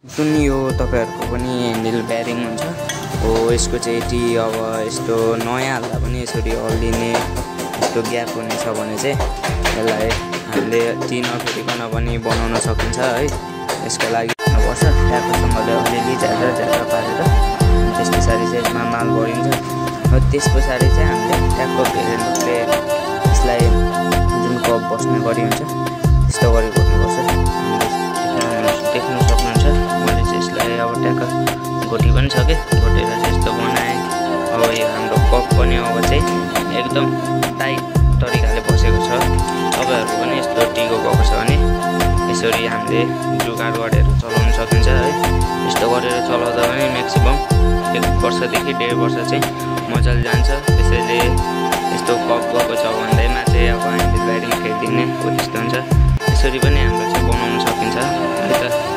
जुन यो तपाईहरुको पनि ह्यान्डल ब्यारिङ हुन्छ हो यसको चाहिँ यदि अब यस्तो नयाँ हाल्दा पनि यसरी हल्लिने यस्तो ग्याप हुने छ भने चाहिँ यसलाई हामीले ती नफेरिकन पनि बनाउन सकिन्छ है। यसको लागि पर्छ ट्यापसँगले अलिअलि ज्यादा पारेर त्यसपछि चाहिँ यसमा माल भरिन्छ। त्यस पछाडि चाहिँ हामीले ट्यापको भेरिएन्टले यसलाई जुन कप बस्ने गरी हुन्छ त्यस्तो गरी गर्नुपर्छ। देख्न सक्नुहुन्छ मैले चाहिँ यसलाई अब ट्याक्क घोटी पनि सके घोटेर चाहिँ यस्तो बनाएँ। अब यो हाम्रो कप पनि अब चाहिँ एकदम टाइट तरिकाले बसेको छ। तपाईहरु पनि यस्तो टिको भएको छ भने यसरी हामीले जुगाड गरेर चलाउन सकिन्छ है। यस्तो गरेर चलाउँदा पनि म्याक्सिमम 1 वर्षदेखि 1.5 वर्ष चाहिँ मजाले जान्छ। त्यसैले यस्तो कप गएको छ भन्दैमा चाहिँ अब ह्यान्डल ब्यारिङ फेरिदिने हो त्यस्तो हुन्छ। यसरी पनि हाम्रो चाहिँ बनाउन सकिन्छ है त।